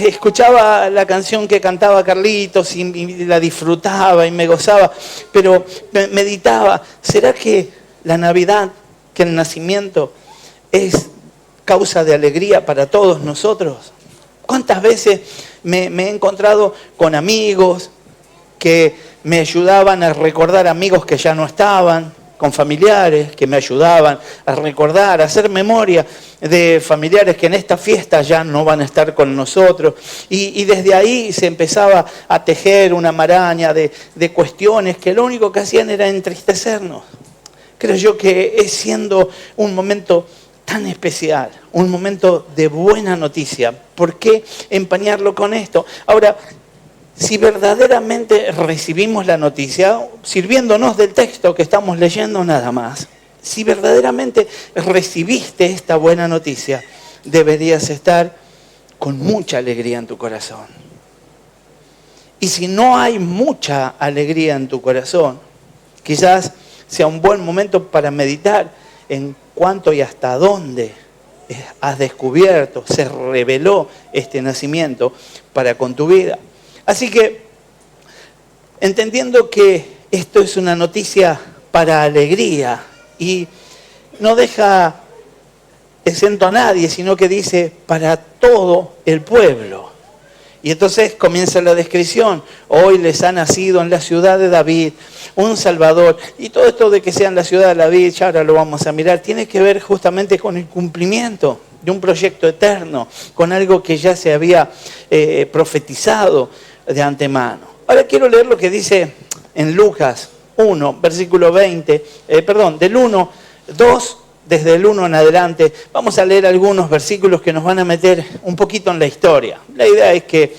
escuchaba la canción que cantaba Carlitos y la disfrutaba y me gozaba, pero meditaba, ¿será que la Navidad, que el nacimiento es causa de alegría para todos nosotros? ¿Cuántas veces me he encontrado con amigos que me ayudaban a recordar amigos que ya no estaban, con familiares que me ayudaban a recordar, a hacer memoria de familiares que en esta fiesta ya no van a estar con nosotros? Y desde ahí se empezaba a tejer una maraña de cuestiones que lo único que hacían era entristecernos. Creo yo que es siendo un momento tan especial, un momento de buena noticia. ¿Por qué empañarlo con esto? Ahora, si verdaderamente recibimos la noticia, sirviéndonos del texto que estamos leyendo nada más, si verdaderamente recibiste esta buena noticia, deberías estar con mucha alegría en tu corazón. Y si no hay mucha alegría en tu corazón, quizás sea un buen momento para meditar en cuánto y hasta dónde has descubierto, se reveló este nacimiento para con tu vida. Así que, entendiendo que esto es una noticia para alegría y no deja exento a nadie, sino que dice para todo el pueblo. Y entonces comienza la descripción. Hoy les ha nacido en la ciudad de David un Salvador. Y todo esto de que sea en la ciudad de David, ya ahora lo vamos a mirar, tiene que ver justamente con el cumplimiento de un proyecto eterno, con algo que ya se había profetizado de antemano. Ahora quiero leer lo que dice en Lucas 1, versículo 20, del 1, 2, desde el 1 en adelante. Vamos a leer algunos versículos que nos van a meter un poquito en la historia. La idea es que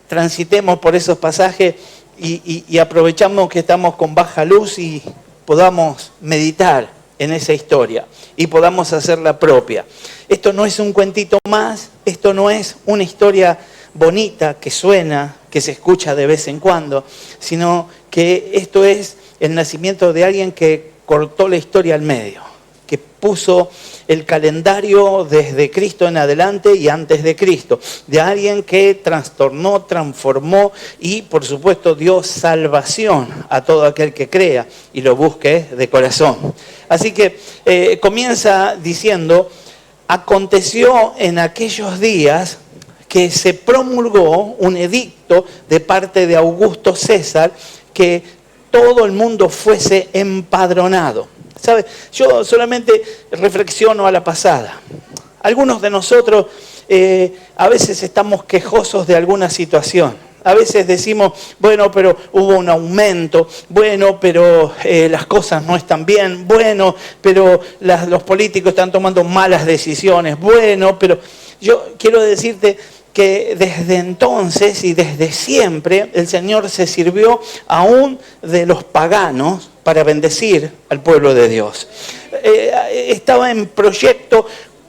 transitemos por esos pasajes y aprovechamos que estamos con baja luz y podamos meditar en esa historia y podamos hacerla propia. Esto no es un cuentito más, esto no es una historia bonita que suena, que se escucha de vez en cuando, sino que esto es el nacimiento de alguien que cortó la historia al medio, que puso el calendario desde Cristo en adelante y antes de Cristo, de alguien que trastornó, transformó y por supuesto dio salvación a todo aquel que crea y lo busque de corazón. Así que comienza diciendo, aconteció en aquellos días que se promulgó un edicto de parte de Augusto César que todo el mundo fuese empadronado. ¿Sabe? Yo solamente reflexiono a la pasada. Algunos de nosotros a veces estamos quejosos de alguna situación. A veces decimos, bueno, pero hubo un aumento, bueno, pero las cosas no están bien, bueno, pero los políticos están tomando malas decisiones, bueno, pero yo quiero decirte que desde entonces y desde siempre el Señor se sirvió aún de los paganos para bendecir al pueblo de Dios. Estaba en proyecto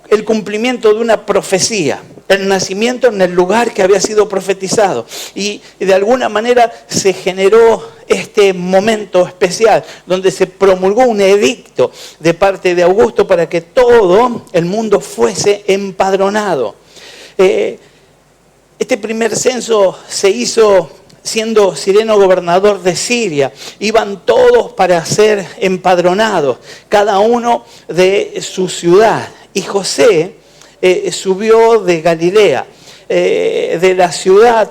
el cumplimiento de una profecía, el nacimiento en el lugar que había sido profetizado. Y de alguna manera se generó este momento especial donde se promulgó un edicto de parte de Augusto para que todo el mundo fuese empadronado. Este primer censo se hizo siendo Cireno gobernador de Siria. Iban todos para ser empadronados, cada uno de su ciudad. Y José subió de Galilea, de la ciudad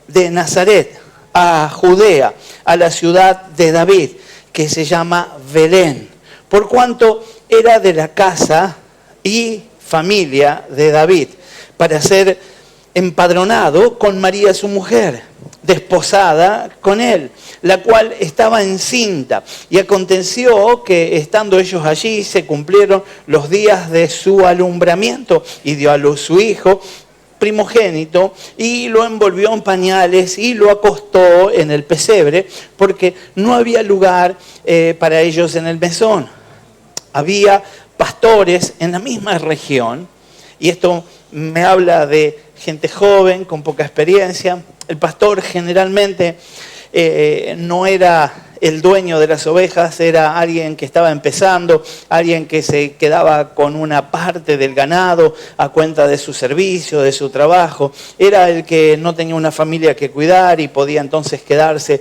de Nazaret a Judea, a la ciudad de David, que se llama Belén, por cuanto era de la casa y familia de David, para ser empadronado con María su mujer, desposada con él, la cual estaba encinta. Y aconteció que estando ellos allí se cumplieron los días de su alumbramiento y dio a luz su hijo primogénito y lo envolvió en pañales y lo acostó en el pesebre porque no había lugar para ellos en el mesón. Había pastores en la misma región y esto me habla de gente joven, con poca experiencia. El pastor generalmente no era el dueño de las ovejas era alguien que estaba empezando, alguien que se quedaba con una parte del ganado a cuenta de su servicio, de su trabajo. Era el que no tenía una familia que cuidar y podía entonces quedarse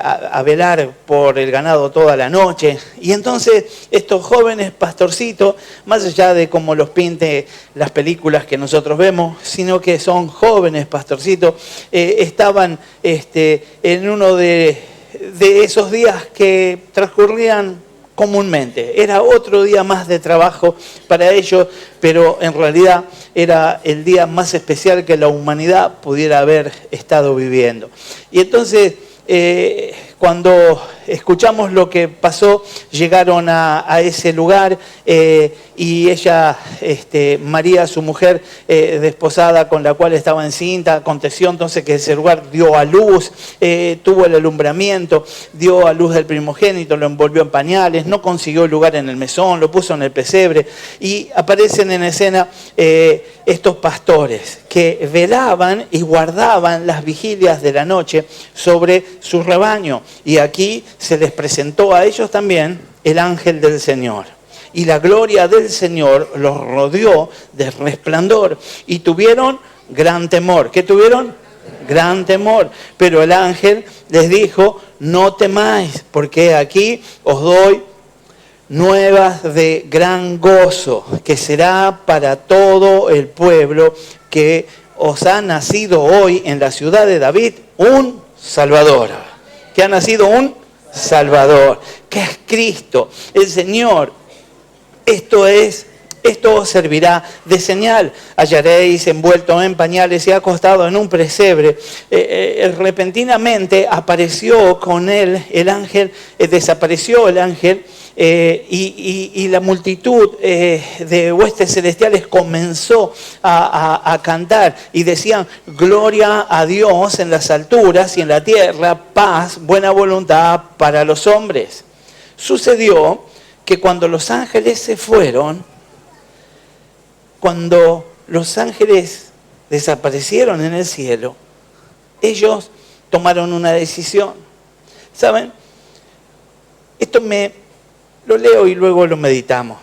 a velar por el ganado toda la noche. Y entonces estos jóvenes pastorcitos, más allá de cómo los pinte las películas que nosotros vemos, sino que son jóvenes pastorcitos, estaban en uno de esos días que transcurrían comúnmente. Era otro día más de trabajo para ellos, pero en realidad era el día más especial que la humanidad pudiera haber estado viviendo. Y entonces, cuando escuchamos lo que pasó, llegaron a ese lugar y ella, María, su mujer desposada con la cual estaba encinta, aconteció entonces que ese lugar dio a luz, tuvo el alumbramiento, dio a luz del primogénito, lo envolvió en pañales, no consiguió lugar en el mesón, lo puso en el pesebre y aparecen en escena estos pastores que velaban y guardaban las vigilias de la noche sobre su rebaño. Y aquí se les presentó a ellos también el ángel del Señor. Y la gloria del Señor los rodeó de resplandor y tuvieron gran temor. ¿Qué tuvieron? Gran temor. Pero el ángel les dijo, no temáis, porque aquí os doy nuevas de gran gozo, que será para todo el pueblo, que os ha nacido hoy en la ciudad de David un Salvador. Que ha nacido un Salvador, que es Cristo, el Señor. Esto os servirá de señal. Hallaréis envuelto en pañales y acostado en un pesebre. Repentinamente apareció con él el ángel, desapareció el ángel, y la multitud de huestes celestiales comenzó a cantar y decían, gloria a Dios en las alturas y en la tierra, paz, buena voluntad para los hombres. Sucedió que cuando los ángeles se fueron, cuando los ángeles desaparecieron en el cielo, ellos tomaron una decisión. ¿Saben? Esto lo leo y luego lo meditamos.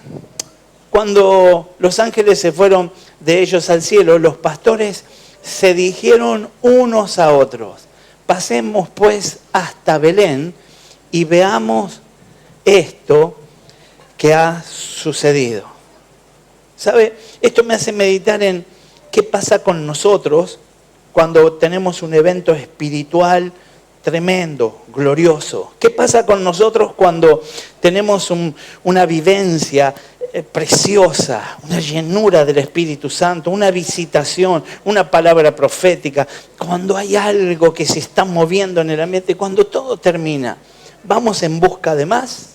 Cuando los ángeles se fueron de ellos al cielo, los pastores se dijeron unos a otros, pasemos pues hasta Belén y veamos esto que ha sucedido. ¿Sabe? Esto me hace meditar en qué pasa con nosotros cuando tenemos un evento espiritual tremendo, glorioso. ¿Qué pasa con nosotros cuando tenemos una vivencia preciosa, una llenura del Espíritu Santo, una visitación, una palabra profética? Cuando hay algo que se está moviendo en el ambiente, cuando todo termina, ¿vamos en busca de más?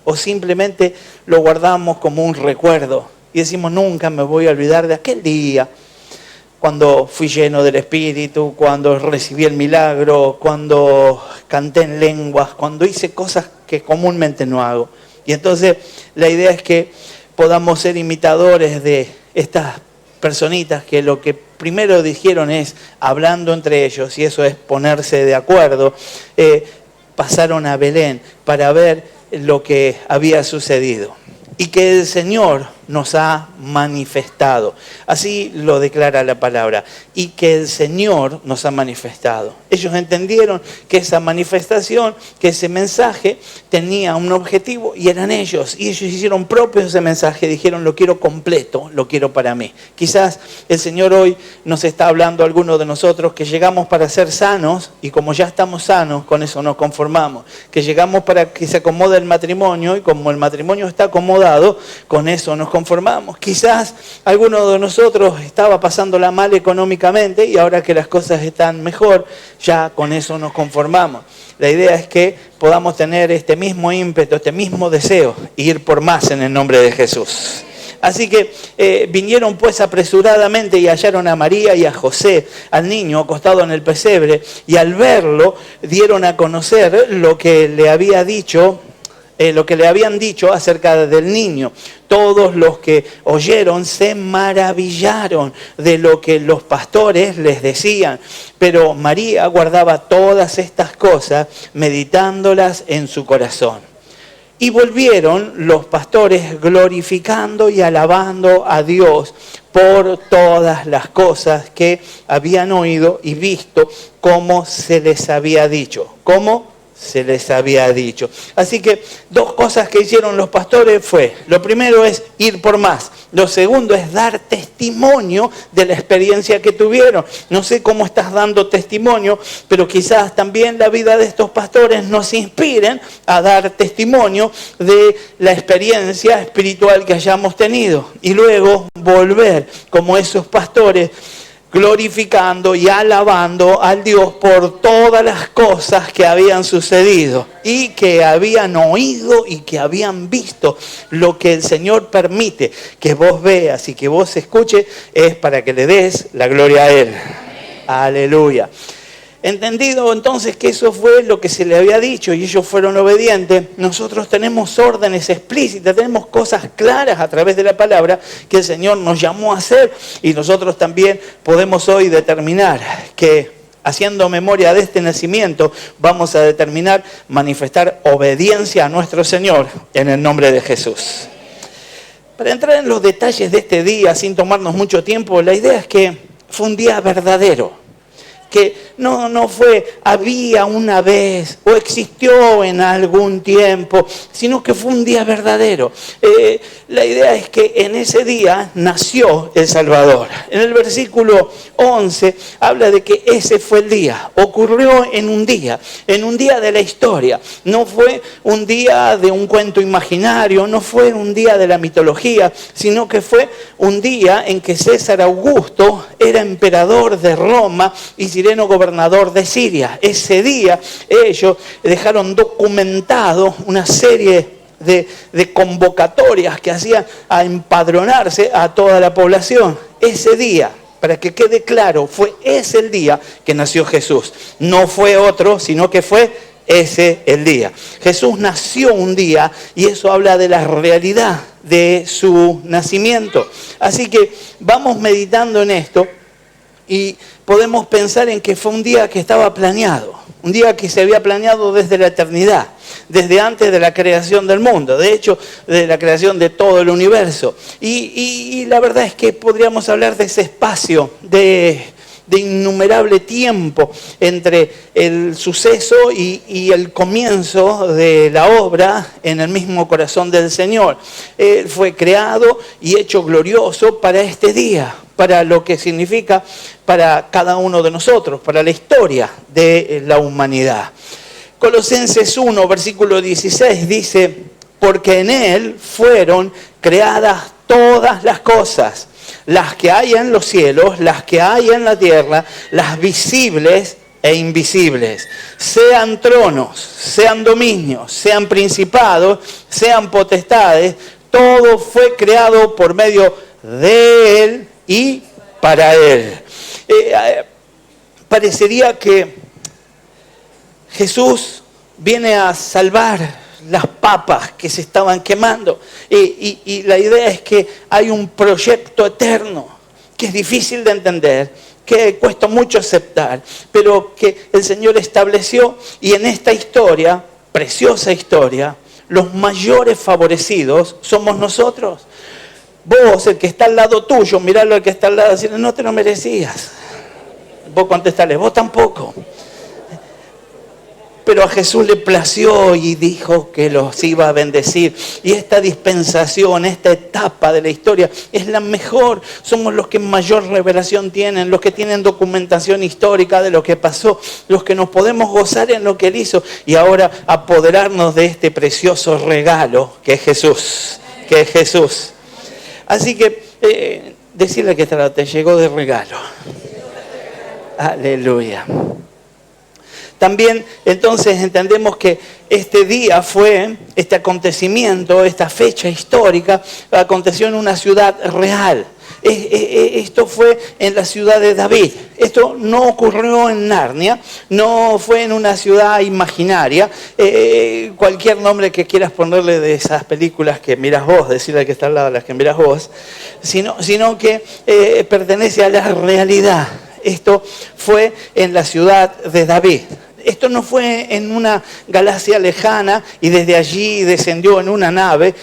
¿O simplemente lo guardamos como un recuerdo y decimos, nunca me voy a olvidar de aquel día cuando fui lleno del Espíritu, cuando recibí el milagro, cuando canté en lenguas, cuando hice cosas que comúnmente no hago? Y entonces la idea es que podamos ser imitadores de estas personitas que lo que primero dijeron es, hablando entre ellos, y eso es ponerse de acuerdo, pasaron a Belén para ver lo que había sucedido. Y que el Señor nos ha manifestado. Así lo declara la palabra. Y que el Señor nos ha manifestado. Ellos entendieron que esa manifestación, que ese mensaje tenía un objetivo y eran ellos. Y ellos hicieron propio ese mensaje. Dijeron, lo quiero completo, lo quiero para mí. Quizás el Señor hoy nos está hablando a algunos de nosotros que llegamos para ser sanos y como ya estamos sanos, con eso nos conformamos. Que llegamos para que se acomode el matrimonio y como el matrimonio está acomodado, con eso nos conformamos. Quizás alguno de nosotros estaba pasándola mal económicamente y ahora que las cosas están mejor, ya con eso nos conformamos. La idea es que podamos tener este mismo ímpetu, este mismo deseo e ir por más en el nombre de Jesús. Así que vinieron pues apresuradamente y hallaron a María y a José, al niño acostado en el pesebre, y al verlo dieron a conocer lo que le había dicho lo que le habían dicho acerca del niño. Todos los que oyeron se maravillaron de lo que los pastores les decían. Pero María guardaba todas estas cosas, meditándolas en su corazón. Y volvieron los pastores glorificando y alabando a Dios por todas las cosas que habían oído y visto, como se les había dicho. ¿Cómo se les había dicho? Así que 2 cosas que hicieron los pastores fue, lo primero es ir por más. Lo segundo es dar testimonio de la experiencia que tuvieron. No sé cómo estás dando testimonio, pero quizás también la vida de estos pastores nos inspiren a dar testimonio de la experiencia espiritual que hayamos tenido. Y luego volver como esos pastores, glorificando y alabando al Dios por todas las cosas que habían sucedido y que habían oído y que habían visto. Lo que el Señor permite que vos veas y que vos escuches es para que le des la gloria a Él. Aleluya. Entendido entonces que eso fue lo que se le había dicho y ellos fueron obedientes, nosotros tenemos órdenes explícitas, tenemos cosas claras a través de la palabra que el Señor nos llamó a hacer, y nosotros también podemos hoy determinar que haciendo memoria de este nacimiento vamos a determinar manifestar obediencia a nuestro Señor en el nombre de Jesús. Para entrar en los detalles de este día sin tomarnos mucho tiempo, la idea es que fue un día verdadero. Que no fue había una vez o existió en algún tiempo, sino que fue un día verdadero. La idea es que en ese día nació el Salvador. En el versículo 11 habla de que ese fue el día, ocurrió en un día de la historia. No fue un día de un cuento imaginario, no fue un día de la mitología, sino que fue un día en que César Augusto era emperador de Roma y Sireno gobernador de Siria. Ese día ellos dejaron documentado una serie de convocatorias que hacían a empadronarse a toda la población. Ese día, para que quede claro, fue ese el día que nació Jesús. No fue otro, sino que fue ese el día. Jesús nació un día y eso habla de la realidad de su nacimiento. Así que vamos meditando en esto y podemos pensar en que fue un día que estaba planeado, un día que se había planeado desde la eternidad, desde antes de la creación del mundo, de hecho, de la creación de todo el universo. Y la verdad es que podríamos hablar de ese espacio de innumerable tiempo entre el suceso y el comienzo de la obra en el mismo corazón del Señor. Él fue creado y hecho glorioso para este día, para lo que significa para cada uno de nosotros, para la historia de la humanidad. Colosenses 1, versículo 16 dice, porque en Él fueron creadas todas las cosas, las que hay en los cielos, las que hay en la tierra, las visibles e invisibles, sean tronos, sean dominios, sean principados, sean potestades, todo fue creado por medio de Él y para Él. Parecería que Jesús viene a salvar las papas que se estaban quemando. Y la idea es que hay un proyecto eterno que es difícil de entender, que cuesta mucho aceptar, pero que el Señor estableció, y en esta historia, preciosa historia, los mayores favorecidos somos nosotros. Vos, el que está al lado tuyo, mirarlo al que está al lado, decirle, no te lo merecías. Vos contestale, vos tampoco. Pero a Jesús le plació y dijo que los iba a bendecir. Y esta dispensación, esta etapa de la historia es la mejor. Somos los que mayor revelación tienen, los que tienen documentación histórica de lo que pasó, los que nos podemos gozar en lo que Él hizo y ahora apoderarnos de este precioso regalo que es Jesús. Que es Jesús. Así que decirle que te llegó de regalo. Aleluya. También entonces entendemos que este día fue, este acontecimiento, esta fecha histórica, aconteció en una ciudad real. Esto fue en la ciudad de David. Esto no ocurrió en Narnia, no fue en una ciudad imaginaria. Cualquier nombre que quieras ponerle de esas películas que miras vos, decirle que está al lado de las que miras vos, sino que pertenece a la realidad. Esto fue en la ciudad de David. Esto no fue en una galaxia lejana y desde allí descendió en una nave,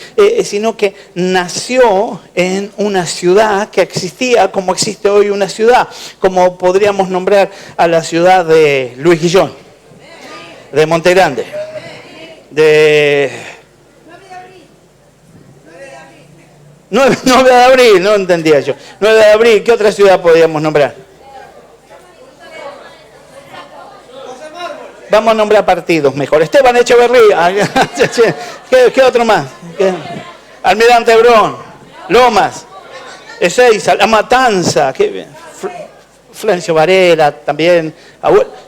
sino que nació en una ciudad que existía como existe hoy una ciudad, como podríamos nombrar a la ciudad de Luis Guillón, de Monte Grande, de 9 de abril, no entendía yo. 9 de abril, ¿qué otra ciudad podríamos nombrar? Vamos a nombrar partidos mejor. Esteban Echeverría. ¿Qué otro más? Almirante Brón. Lomas. Ezeiza. La Matanza. Florencio Varela también.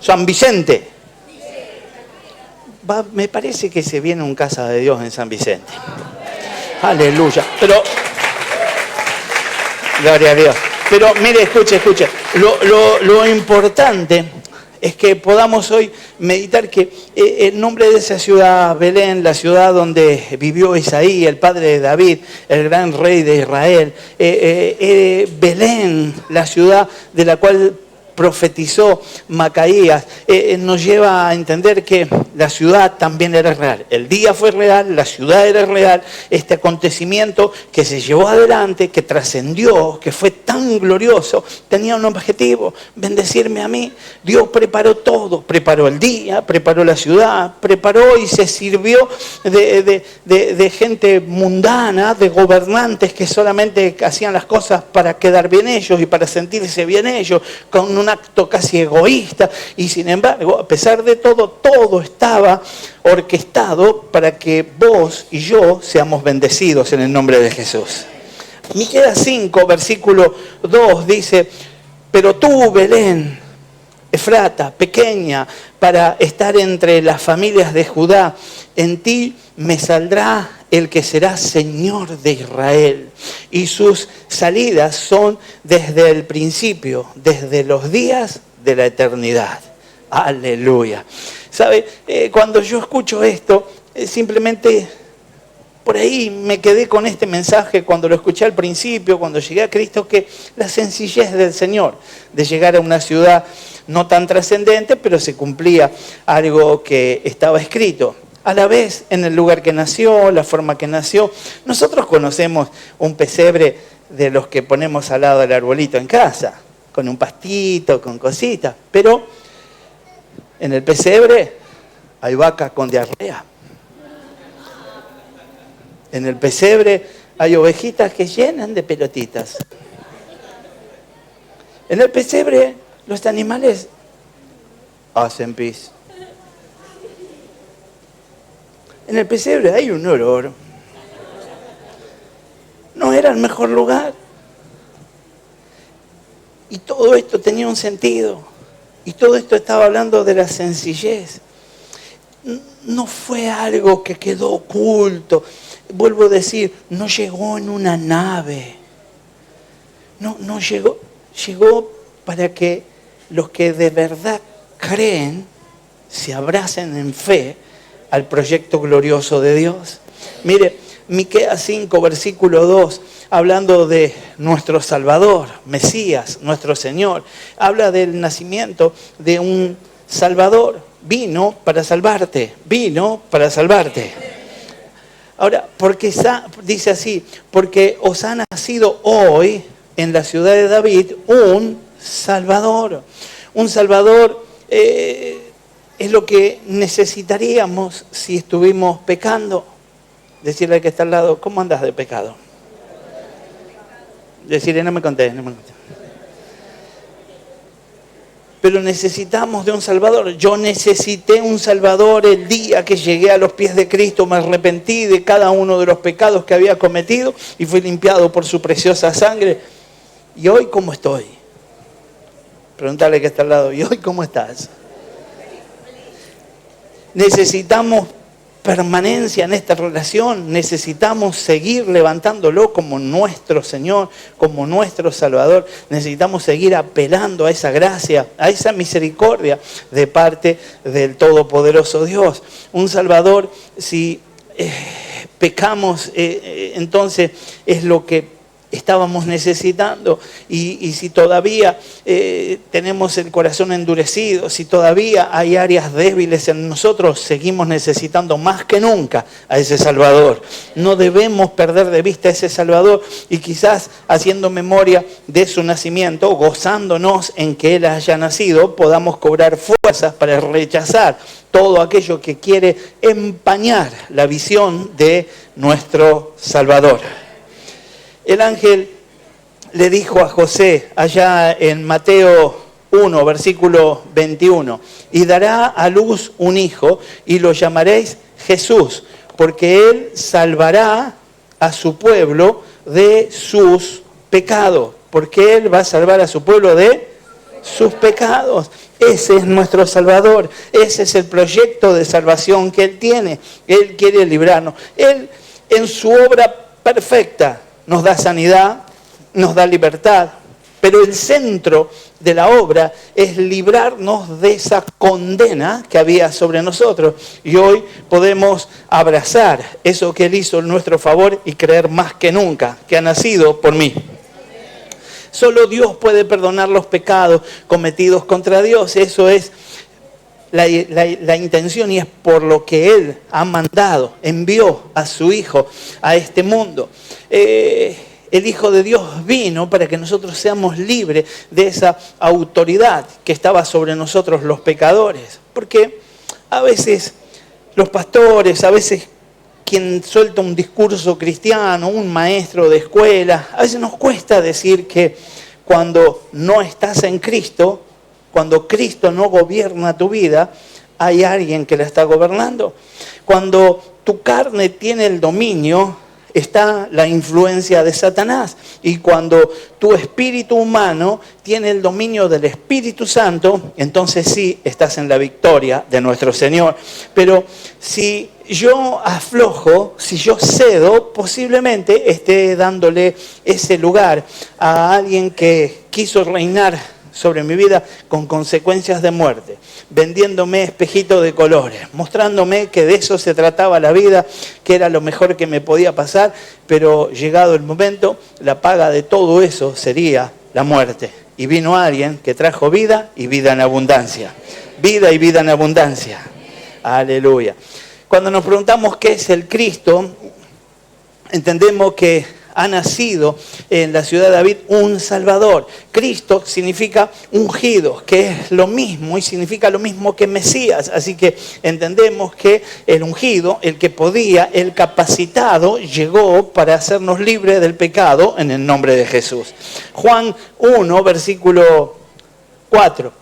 San Vicente. Me parece que se viene un casa de Dios en San Vicente. Aleluya. Pero, gloria a Dios. Pero mire, escuche. Lo importante es que podamos hoy meditar que el nombre de esa ciudad, Belén, la ciudad donde vivió Isaí, el padre de David, el gran rey de Israel, Belén, la ciudad de la cual profetizó Macaías, nos lleva a entender que la ciudad también era real. El día fue real, la ciudad era real. Este acontecimiento que se llevó adelante, que trascendió, que fue tan glorioso, tenía un objetivo: bendecirme a mí. Dios preparó todo, preparó el día, preparó la ciudad, preparó y se sirvió de gente mundana, de gobernantes que solamente hacían las cosas para quedar bien ellos y para sentirse bien ellos, con un acto casi egoísta, y sin embargo, a pesar de todo, todo estaba orquestado para que vos y yo seamos bendecidos en el nombre de Jesús. Miqueas 5, versículo 2 dice: pero tú, Belén, Efrata, pequeña para estar entre las familias de Judá, en ti me saldrá el que será Señor de Israel, y sus salidas son desde el principio, desde los días de la eternidad. Aleluya. ¿Sabe? Cuando yo escucho esto, simplemente por ahí me quedé con este mensaje cuando lo escuché al principio, cuando llegué a Cristo, que la sencillez del Señor, de llegar a una ciudad no tan trascendente, pero se cumplía algo que estaba escrito. A la vez, en el lugar que nació, la forma que nació. Nosotros conocemos un pesebre de los que ponemos al lado del arbolito en casa, con un pastito, con cositas. Pero en el pesebre hay vacas con diarrea. En el pesebre hay ovejitas que llenan de pelotitas. En el pesebre los animales hacen pis. En el pesebre hay un olor. No era el mejor lugar. Y todo esto tenía un sentido. Y todo esto estaba hablando de la sencillez. No fue algo que quedó oculto. Vuelvo a decir, no llegó en una nave. No llegó. Llegó para que los que de verdad creen se abracen en fe al proyecto glorioso de Dios. Mire, Miqueas 5, versículo 2, hablando de nuestro Salvador, Mesías, nuestro Señor, habla del nacimiento de un Salvador. Vino para salvarte, vino para salvarte. Ahora, porque dice así, porque os ha nacido hoy en la ciudad de David un Salvador. Un Salvador es lo que necesitaríamos si estuvimos pecando. Decirle al que está al lado: ¿cómo andas de pecado? Decirle: no me conté. Pero necesitamos de un Salvador. Yo necesité un Salvador el día que llegué a los pies de Cristo. Me arrepentí de cada uno de los pecados que había cometido y fui limpiado por su preciosa sangre. ¿Y hoy cómo estoy? Preguntarle que está al lado: ¿y hoy cómo estás? Necesitamos permanencia en esta relación, necesitamos seguir levantándolo como nuestro Señor, como nuestro Salvador. Necesitamos seguir apelando a esa gracia, a esa misericordia de parte del Todopoderoso Dios. Un Salvador, si pecamos, entonces es lo que estábamos necesitando, y si todavía tenemos el corazón endurecido, si todavía hay áreas débiles en nosotros, seguimos necesitando más que nunca a ese Salvador. No debemos perder de vista a ese Salvador, y quizás haciendo memoria de su nacimiento, gozándonos en que Él haya nacido, podamos cobrar fuerzas para rechazar todo aquello que quiere empañar la visión de nuestro Salvador. El ángel le dijo a José, allá en Mateo 1, versículo 21, y dará a luz un hijo, y lo llamaréis Jesús, porque él salvará a su pueblo de sus pecados. Porque él va a salvar a su pueblo de sus pecados. Ese es nuestro Salvador. Ese es el proyecto de salvación que Él tiene. Él quiere librarnos. Él, en su obra perfecta, nos da sanidad, nos da libertad, pero el centro de la obra es librarnos de esa condena que había sobre nosotros. Y hoy podemos abrazar eso que Él hizo en nuestro favor y creer más que nunca que ha nacido por mí. Solo Dios puede perdonar los pecados cometidos contra Dios. Eso es la intención, y es por lo que Él ha mandado, envió a su Hijo a este mundo. El Hijo de Dios vino para que nosotros seamos libres de esa autoridad que estaba sobre nosotros los pecadores. Porque a veces los pastores, a veces quien suelta un discurso cristiano, un maestro de escuela, a veces nos cuesta decir que cuando no estás en Cristo, cuando Cristo no gobierna tu vida, hay alguien que la está gobernando. Cuando tu carne tiene el dominio, está la influencia de Satanás. Y cuando tu espíritu humano tiene el dominio del Espíritu Santo, entonces sí estás en la victoria de nuestro Señor. Pero si yo aflojo, si yo cedo, posiblemente esté dándole ese lugar a alguien que quiso reinar sobre mi vida con consecuencias de muerte, vendiéndome espejitos de colores, mostrándome que de eso se trataba la vida, que era lo mejor que me podía pasar, pero llegado el momento, la paga de todo eso sería la muerte. Y vino alguien que trajo vida y vida en abundancia. Vida y vida en abundancia. Aleluya. Cuando nos preguntamos qué es el Cristo, entendemos que ha nacido en la ciudad de David un Salvador. Cristo significa ungido, que es lo mismo y significa lo mismo que Mesías. Así que entendemos que el ungido, el que podía, el capacitado, llegó para hacernos libres del pecado en el nombre de Jesús. Juan 1, versículo 4.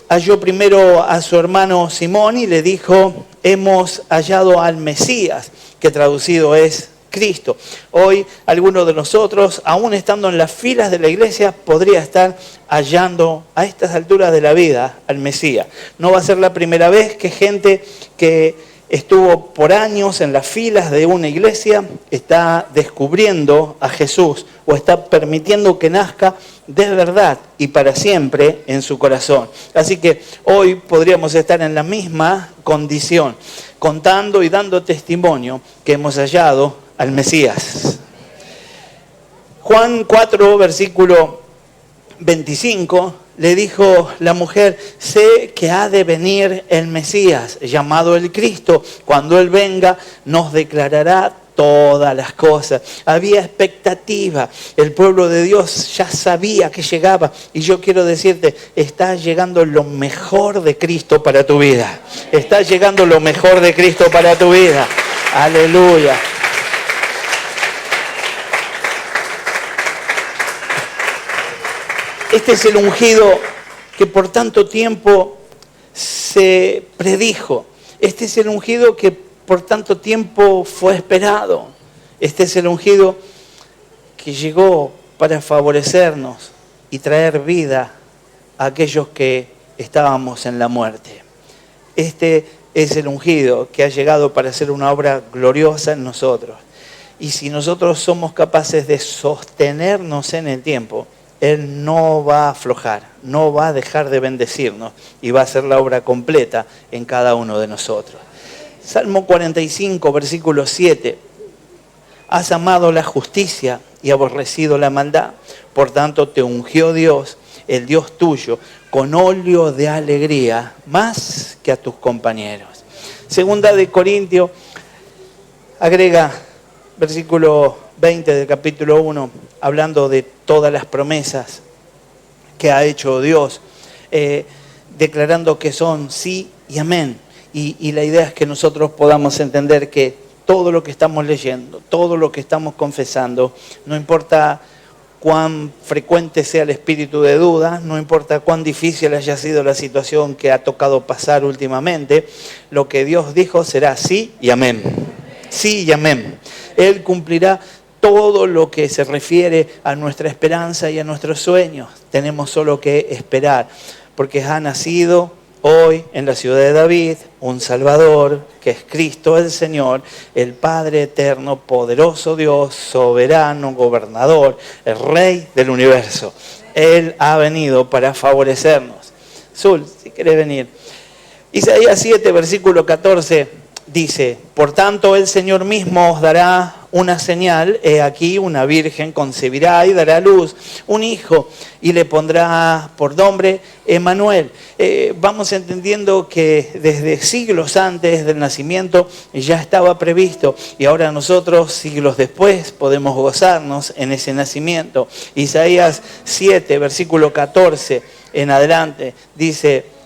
Halló primero a su hermano Simón y le dijo: hemos hallado al Mesías, que traducido es Cristo. Hoy alguno de nosotros, aún estando en las filas de la iglesia, podría estar hallando a estas alturas de la vida al Mesías. No va a ser la primera vez que gente que estuvo por años en las filas de una iglesia está descubriendo a Jesús, o está permitiendo que nazca de verdad y para siempre en su corazón. Así que hoy podríamos estar en la misma condición, contando y dando testimonio que hemos hallado al Mesías. Juan 4, versículo 25, le dijo la mujer: sé que ha de venir el Mesías, llamado el Cristo. Cuando Él venga, nos declarará todas las cosas. Había expectativa. El pueblo de Dios ya sabía que llegaba. Y yo quiero decirte, está llegando lo mejor de Cristo para tu vida. Está llegando lo mejor de Cristo para tu vida. Aleluya. Este es el ungido que por tanto tiempo se predijo. Este es el ungido que por tanto tiempo fue esperado. Este es el ungido que llegó para favorecernos y traer vida a aquellos que estábamos en la muerte. Este es el ungido que ha llegado para hacer una obra gloriosa en nosotros. Y si nosotros somos capaces de sostenernos en el tiempo, Él no va a aflojar, no va a dejar de bendecirnos y va a hacer la obra completa en cada uno de nosotros. Salmo 45, versículo 7. Has amado la justicia y aborrecido la maldad. Por tanto te ungió Dios, el Dios tuyo, con óleo de alegría, más que a tus compañeros. Segunda de Corintios, agrega versículo 20 del capítulo 1, hablando de todas las promesas que ha hecho Dios, declarando que son sí y amén. Y la idea es que nosotros podamos entender que todo lo que estamos leyendo, todo lo que estamos confesando, no importa cuán frecuente sea el espíritu de duda, no importa cuán difícil haya sido la situación que ha tocado pasar últimamente, lo que Dios dijo será sí y amén. Sí y amén. Él cumplirá todo lo que se refiere a nuestra esperanza y a nuestros sueños. Tenemos solo que esperar, porque ha nacido hoy en la ciudad de David un Salvador, que es Cristo el Señor, el Padre eterno, poderoso Dios, soberano, gobernador, el Rey del universo. Él ha venido para favorecernos. Zul, si querés venir. Isaías 7, versículo 14 dice: por tanto el Señor mismo os dará una señal, he aquí una virgen concebirá y dará a luz un hijo y le pondrá por nombre Emmanuel. Vamos entendiendo que desde siglos antes del nacimiento ya estaba previsto y ahora nosotros siglos después podemos gozarnos en ese nacimiento. Isaías 7, versículo 14 en adelante dice,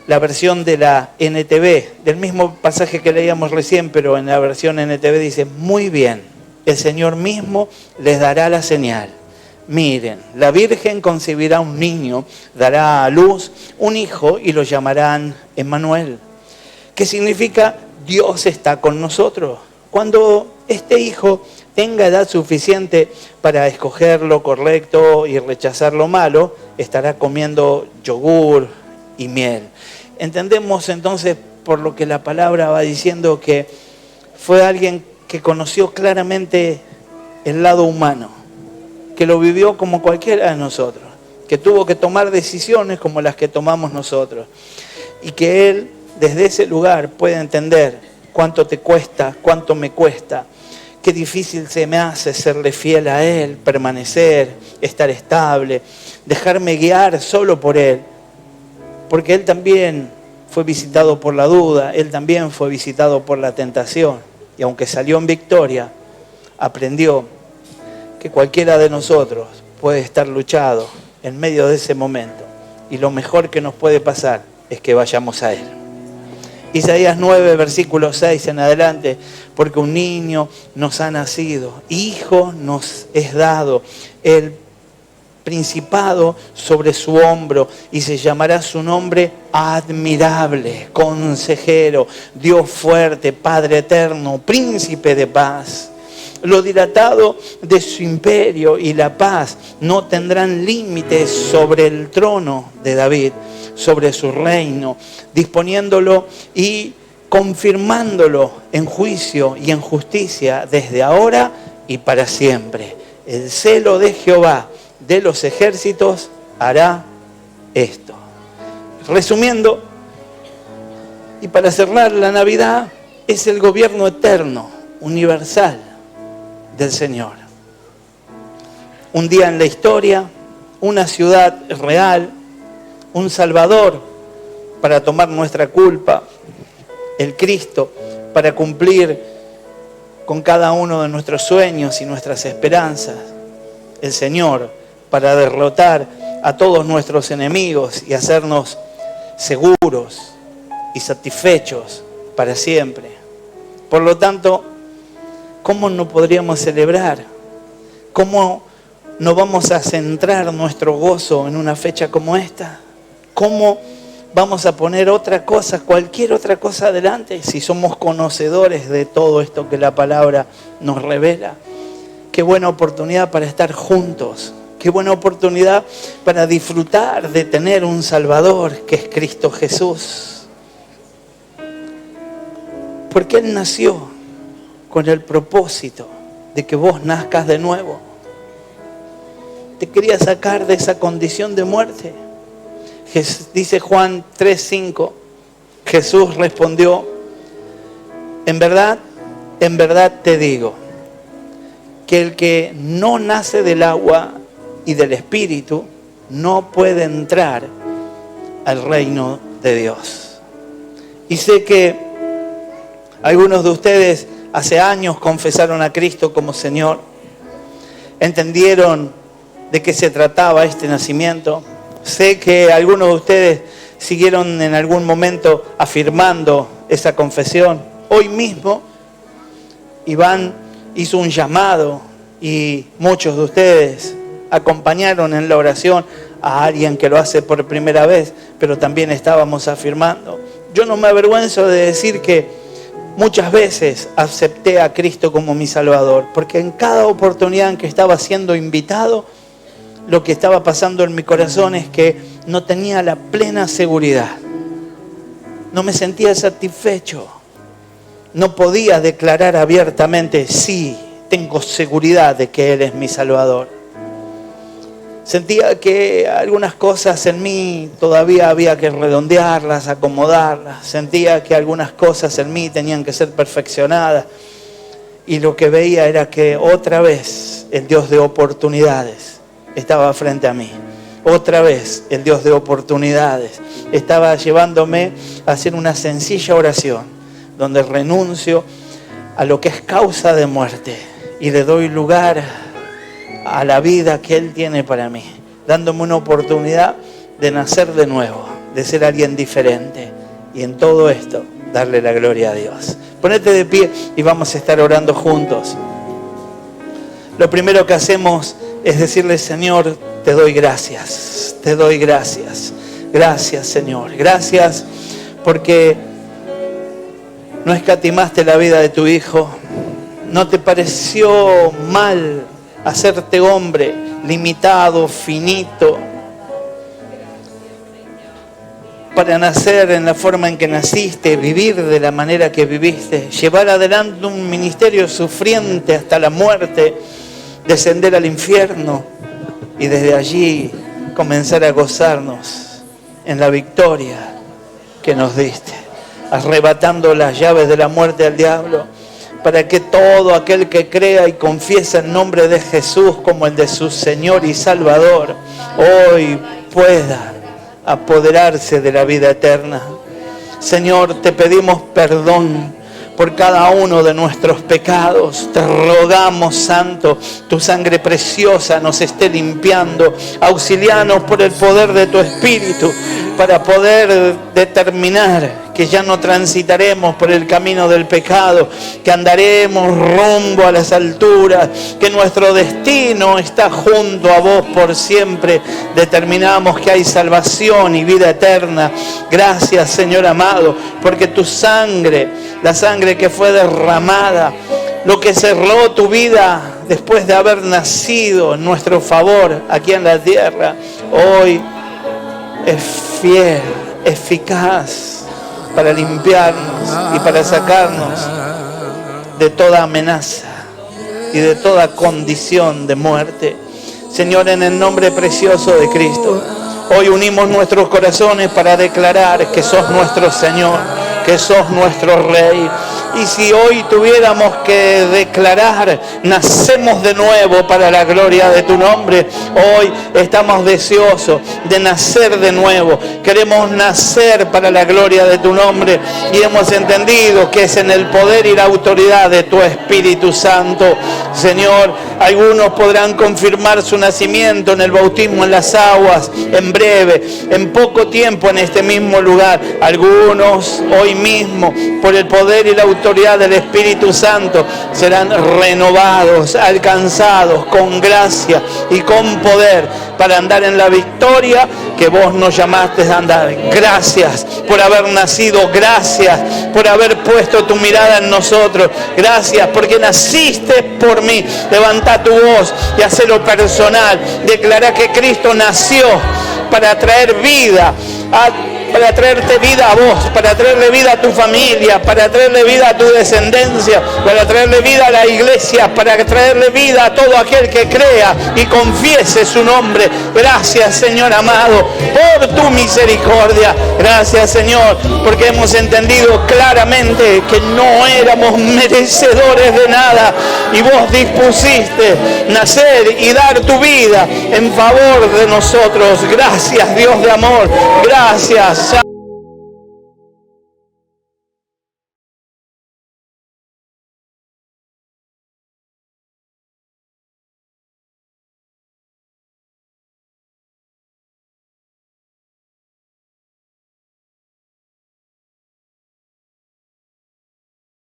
la versión de la NTV, del mismo pasaje que leíamos recién, pero en la versión NTV dice, muy bien, el Señor mismo les dará la señal. Miren, la Virgen concebirá un niño, dará a luz un hijo y lo llamarán Emmanuel. ¿Qué significa? Dios está con nosotros. Cuando este hijo tenga edad suficiente para escoger lo correcto y rechazar lo malo, estará comiendo yogur y miel. Entendemos entonces por lo que la palabra va diciendo que fue alguien que conoció claramente el lado humano, que lo vivió como cualquiera de nosotros, que tuvo que tomar decisiones como las que tomamos nosotros y que Él desde ese lugar puede entender cuánto te cuesta, cuánto me cuesta, qué difícil se me hace serle fiel a Él, permanecer, estar estable, dejarme guiar solo por Él. Porque Él también fue visitado por la duda, Él también fue visitado por la tentación. Y aunque salió en victoria, aprendió que cualquiera de nosotros puede estar luchado en medio de ese momento. Y lo mejor que nos puede pasar es que vayamos a Él. Isaías 9, versículo 6 en adelante, porque un niño nos ha nacido, hijo nos es dado, el principado sobre su hombro y se llamará su nombre admirable, consejero, Dios fuerte, Padre eterno, príncipe de paz. Lo dilatado de su imperio y la paz no tendrán límites sobre el trono de David, sobre su reino, disponiéndolo y confirmándolo en juicio y en justicia desde ahora y para siempre. El celo de Jehová de los ejércitos hará esto. Resumiendo, y para cerrar, la Navidad es el gobierno eterno, universal del Señor. Un día en la historia, una ciudad real, un Salvador para tomar nuestra culpa, el Cristo para cumplir con cada uno de nuestros sueños y nuestras esperanzas, el Señor para derrotar a todos nuestros enemigos y hacernos seguros y satisfechos para siempre. Por lo tanto, ¿cómo no podríamos celebrar? ¿Cómo no vamos a centrar nuestro gozo en una fecha como esta? ¿Cómo vamos a poner otra cosa, cualquier otra cosa adelante, si somos conocedores de todo esto que la palabra nos revela? Qué buena oportunidad para estar juntos. Qué buena oportunidad para disfrutar de tener un Salvador que es Cristo Jesús. Porque Él nació con el propósito de que vos nazcas de nuevo. Te quería sacar de esa condición de muerte. Dice Juan 3:5, Jesús respondió: en verdad te digo, que el que no nace del agua y del Espíritu no puede entrar al reino de Dios. Y sé que algunos de ustedes hace años confesaron a Cristo como Señor, entendieron de qué se trataba este nacimiento. Sé que algunos de ustedes siguieron en algún momento afirmando esa confesión. Hoy mismo Iván hizo un llamado y muchos de ustedes acompañaron en la oración a alguien que lo hace por primera vez, pero también estábamos afirmando. Yo no me avergüenzo de decir que muchas veces acepté a Cristo como mi Salvador, porque en cada oportunidad en que estaba siendo invitado, lo que estaba pasando en mi corazón es que no tenía la plena seguridad. No me sentía satisfecho. No podía declarar abiertamente: sí, tengo seguridad de que Él es mi Salvador. Sentía que algunas cosas en mí todavía había que redondearlas, acomodarlas. Sentía que algunas cosas en mí tenían que ser perfeccionadas. Y lo que veía era que otra vez el Dios de oportunidades estaba frente a mí. Otra vez el Dios de oportunidades estaba llevándome a hacer una sencilla oración, donde renuncio a lo que es causa de muerte y le doy lugar a la vida que Él tiene para mí, dándome una oportunidad de nacer de nuevo, de ser alguien diferente, y en todo esto darle la gloria a Dios. Ponete de pie y vamos a estar orando juntos. Lo primero que hacemos es decirle: Señor, te doy gracias, te doy gracias. Gracias, Señor, gracias porque no escatimaste la vida de tu Hijo. No te pareció mal hacerte hombre, limitado, finito, para nacer en la forma en que naciste, vivir de la manera que viviste, llevar adelante un ministerio sufriente hasta la muerte, descender al infierno y desde allí comenzar a gozarnos en la victoria que nos diste, arrebatando las llaves de la muerte al diablo, para que todo aquel que crea y confiesa el nombre de Jesús como el de su Señor y Salvador, hoy pueda apoderarse de la vida eterna. Señor, te pedimos perdón por cada uno de nuestros pecados. Te rogamos, Santo, tu sangre preciosa nos esté limpiando. Auxilianos por el poder de tu Espíritu para poder determinar que ya no transitaremos por el camino del pecado, que andaremos rumbo a las alturas, que nuestro destino está junto a vos por siempre. Determinamos que hay salvación y vida eterna. Gracias, Señor amado, porque tu sangre, la sangre que fue derramada, lo que cerró tu vida después de haber nacido en nuestro favor aquí en la tierra, hoy es fiel, eficaz para limpiarnos y para sacarnos de toda amenaza y de toda condición de muerte. Señor, en el nombre precioso de Cristo, hoy unimos nuestros corazones para declarar que sos nuestro Señor, que sos nuestro Rey. Y si hoy tuviéramos que declarar: nacemos de nuevo para la gloria de tu nombre, hoy estamos deseosos de nacer de nuevo. Queremos nacer para la gloria de tu nombre y hemos entendido que es en el poder y la autoridad de tu Espíritu Santo. Señor, algunos podrán confirmar su nacimiento en el bautismo en las aguas en breve, en poco tiempo, en este mismo lugar. Algunos hoy mismo, por el poder y la autoridad del Espíritu Santo, serán renovados, alcanzados con gracia y con poder para andar en la victoria que vos nos llamaste a andar. Gracias por haber nacido, gracias por haber puesto tu mirada en nosotros, gracias porque naciste por mí. Levanta tu voz y hacelo personal. Declara que Cristo nació para traer vida a para traerte vida a vos, para traerle vida a tu familia, para traerle vida a tu descendencia, para traerle vida a la iglesia, para traerle vida a todo aquel que crea y confiese su nombre. Gracias, Señor amado, por tu misericordia. Gracias, Señor, porque hemos entendido claramente que no éramos merecedores de nada y vos dispusiste nacer y dar tu vida en favor de nosotros. Gracias, Dios de amor. Gracias,